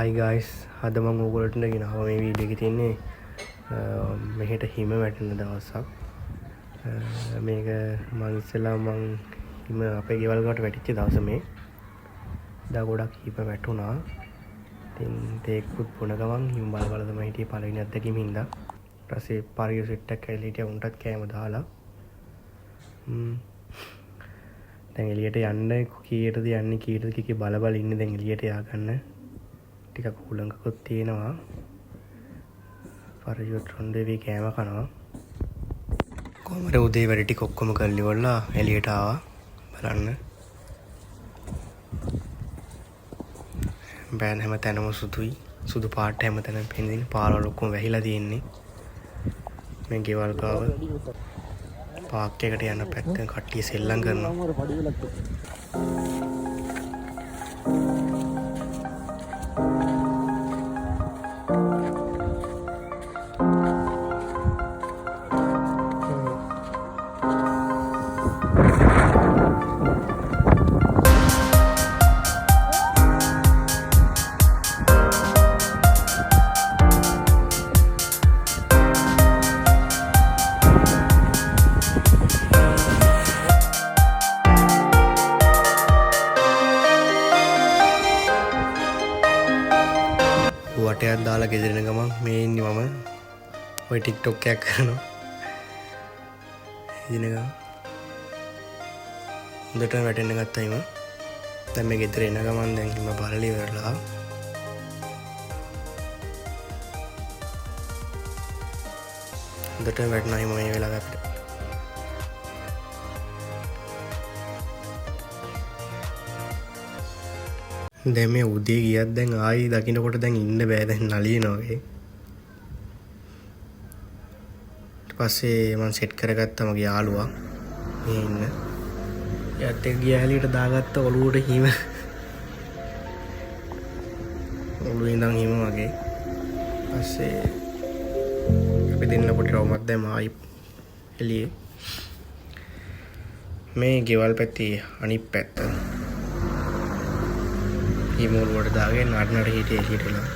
Hi guys, අද මම ඔයගොල්ලන්ට ගෙනාවා මේ වීඩියෝ එකේ තියෙන්නේ මෙහෙට හිම වැටෙන දවසක්. මේක මම ඉස්සෙල්ලා හිම අපේ ගෙවල් වලට වැටිච්ච දවස මේ. දා ගොඩක් හිම වැටුණා. ඉතින් තේක්කුත් බොන ගමන් හිම බල තමයි හිටියේ පළවෙනි අත්දැකීම හින්දා. ඊට පස්සේ පරිය සෙට් එකක් ඇවිල්ලා හිටියා උන්ටත් කෑම දාලා. දැන් එළියට යන්න කීයටද යන්නේ කීයටද කිකේ බල ඉන්නේ දැන් එළියට ය아가න්න. ටිකක් උලංගකුත් තියෙනවා. පරියොත් රොන්දේවි කෑම කනවා. කොහමද උදේ වැඩ ටික ඔක්කොම කරලි වල්ලා එළියට ආවා බලන්න. බෑන් හැම තැනම සුදුයි. සුදු පාට හැම තැනම පෙන්දින පාරවල් ඔක්කොම වැහිලා තියෙන්නේ. මේ ගෙවල් ගාව පාක් එකට යන පැත්තෙන් කට්ටිය සෙල්ලම් කරනවා. වටයක් දාලා ගෙදරන ගමන් මේ ඉන්නේ මම ඔය ටික්ටොක් එකක් කරනවා ඉදින ගමන් හොඳට වැටෙන්න ගත්තා හිම. දැන් මේ ගෙදර එන ගමන් දැන් හිම බලලි ඉවරලා හොඳට වැටෙනවා හිම මේ වෙලාව අපිට. දැන් මේ උදේ ගියත් දැන් ආයි දකින්නකොට දැන් ඉන්න බෑ දැන් නලියනවා වගේ. ඊට පස්සේ මම සෙට් කරගත්තා මගේ යාළුවා මේ ඉන්න. එයාත් එක්ක ගියා හැලියට දාගත්ත ඔළුවට හිම. ඔළුවේ ඉඳන් හිම වගේ. පස්සේ අපි දෙන්න පොඩි රවුමක් දැම්ම ආයි එළියේ. මේ ගෙවල් පැත්තේ අනිත් පැත්ත හිමෝලුවට දාගෙන නඩනට හිටියේ එළියටලා.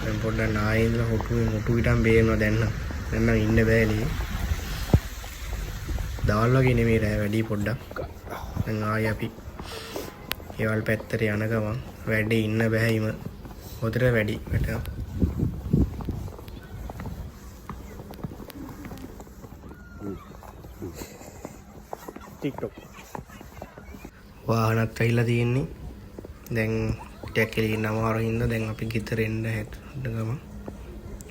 දැන් පොඩ්ඩක් නායේ ඉඳලා හොටු විටම් බේරනවා දැන් නම්. දැන් නම් ඉන්න බෑ එළියේ. දවල් වගේ නෙමෙයි රෑ වැඩි පොඩ්ඩක්. දැන් ආයි අපි ගෙවල් පැත්තට යන ගමන් වැඩේ ඉන්න බෑ හිම. හොදට වැඩි වැටෙනවා. TikTok වාහනත් වෙයිලා තියෙන්නේ. දැන් ටිකක් එළියෙන් අමාරු හින්දා දැන් අපි ගෙදර එන්න හැදුන ගමන්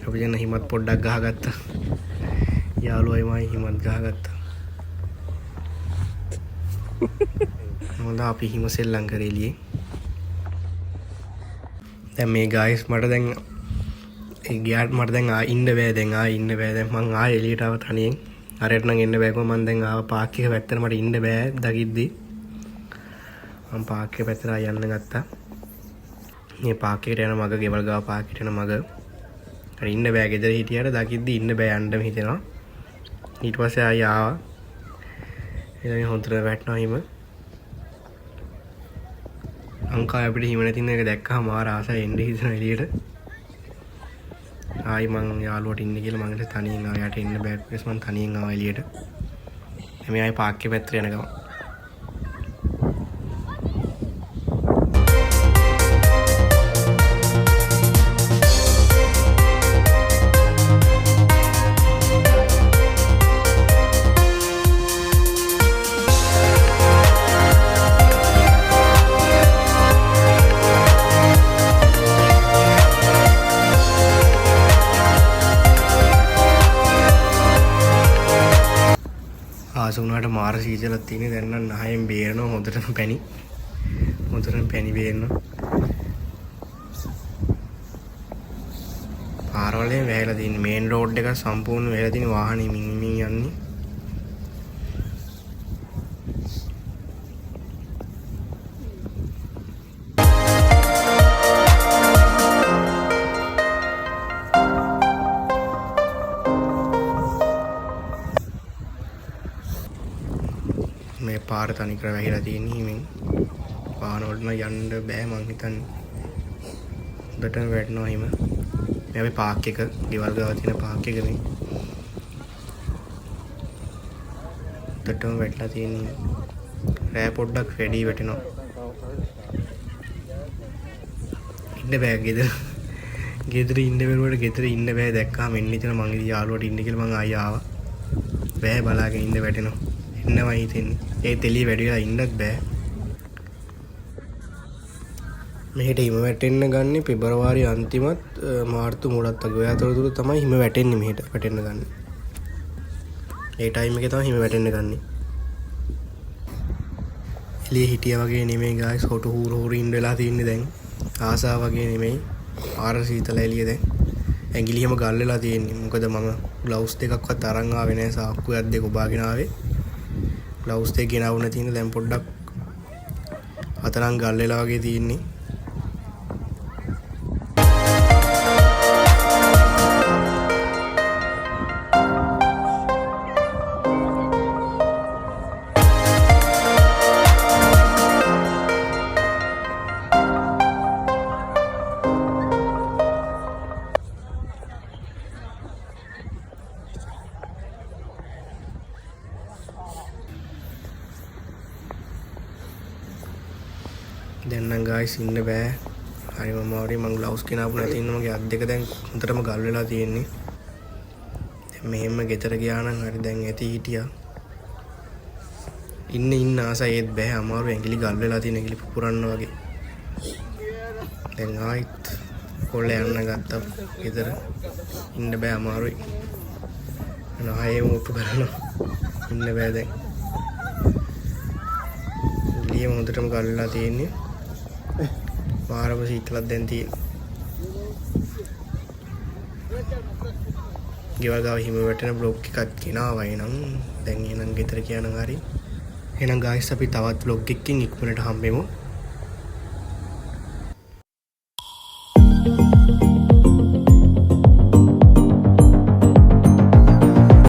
අපි දැන් හිමත් පොඩ්ඩක් ගහගත්තා. යාළුවයි මයි හිමත් ගහගත්තා. මොකද අපි හිම සෙල්ලම් කරේ එළියේ. දැන් මේ ගායිස් මට දැන් ඒ ගියාට මට දැන් ඉන්න බෑ දැන් ඉන්න බෑ දැන් මං ආයෙ එළියට ආව තනියෙන්. හරියට නම් එන්න බෑකෝ මං දැන් ආව පාක් එක පැත්තට මට ඉන්න බෑ දකිද්දි. මම පාක් එක පැත්තට යන්න ගත්තා. මේ පාක් එකට යන මග ගෙවල් ගාව පාක් එකට යන මග. හරි ඉන්න බෑ ගෙදර හිටියට දකිද්දි ඉන්න බෑ යන්නම හිතෙනවා. ඊට පස්සේ ආයෙ ආවා. ඊළඟ හොඳට වැටෙනවා හිම. අංකා අපිට හිම නැතින එක දැක්කම මාර ආසයි එන්න හිතන එළියට. ආයි මං යාළුවට ඉන්න කියලා මං හිතුවා තනියෙන් ආව යට ඉන්න බෑ ඊපස් මං තනියෙන් ආවා එළියට. එමේ ආයි පාක් එකේ පැත්තට යන ගමන් ආසුණාට මාර සීජලක් තියෙන දැන් නම් නහයෙන් බේරනවා හොඳටම පැණි බේරනවා. පාරවලේ වැහිලා තියෙන මේන් රෝඩ් එක සම්පූර්ණ වැහිලා තියෙන වාහනේ මින් යන්නේ. මේ පාර තනි කර වැහිලා තියෙන හිමින් වාහන වලට යන්න බෑ මං හිතන්නේ. හොඳටම වැටෙනවා හිම. මේ අපි පාක් එක ගෙවල් ගාව තියෙන පාක් එක මේ. හොඳටම වැටලා තියෙන්නේ. රෑ පොඩ්ඩක් වැඩි වැටෙනවා. ඉන්න බෑ ගෙදර. ගෙදර ඉන්න බැරුවට ගෙදර ඉන්න බෑ දැක්කම එන්න ඉතන මං ඉතින් යාළුවට ඉන්න කියලා මං ආයෙ ආවා. බෑ බලාගෙන ඉන්න වැටෙනවා. එන්නවයි හිතෙන්නේ. ඒ තෙලිය වැඩි වෙලා ඉන්නත් බෑ. මෙහෙට හිම වැටෙන්න ගන්නේ පෙබරවාරි අන්තිමත් මාර්තු මුලත් වගේ. ඔය අතරතුර තමයි හිම වැටෙන්නේ මෙහෙට වැටෙන්න ගන්නේ. ඒ ටයිම් එකේ තමයි හිම වැටෙන්න ගන්නේ. එළියේ හිටියා වගේ නෙමෙයි ගායිස්. හොටු හූර ඉන්න වෙලා තින්නේ දැන්. ආසාව වගේ නෙමෙයි. ආර සීතල එළිය දැන්. ඇඟිලි හැම ගල් වෙලා තියෙන්නේ. මොකද මම ග්ලව්ස් දෙකක්වත් අරන් ආවේ නැහැ. සාක්කුවක් දෙක ඔබාගෙන ආවේ. ග්ලව්ස් දෙක ගෙනවුන තියෙන දැන් පොඩ්ඩක් අතරන් ගල් වෙලා වගේ තියෙන්නේ. දැන් නම් ගායිස් ඉන්න බෑ. හරිම අමාරුයි. මං ග්ලව්ස් ගෙනාවු නැති ඉන්න මගේ අත් දෙක දැන් හොඳටම ගල් වෙලා තියෙන්නේ. දැන් මෙහෙම ගෙදර ගියා නම් හරි දැන් ඇති හිටියා. ඉන්න ආසයි ඒත් බෑ. අමාරු ඇඟිලි ගල් වෙලා තියෙන ඇඟිලි පුපුරන්න වගේ. දැන් ආයිත් කොල්ල යන්න ගත්තා ගෙදර. ඉන්න බෑ අමාරුයි. නායෙම උපු කරනවා. ඉන්න බෑ දැන්. එළියම හොඳටම ගල් වෙලා තියෙන්නේ. පාරම සීතලක් දැන් තියෙනවා. ගෙවල් ගාව හිම වැටෙන බ්ලොග් එකක් ගෙනාවයි නම් දැන් එහෙනම් ගෙදර කියනනම් හරි. එහෙනම් ගායිස් අපි තවත් බ්ලොග් එකකින් ඉක්මනට හම්බෙමු.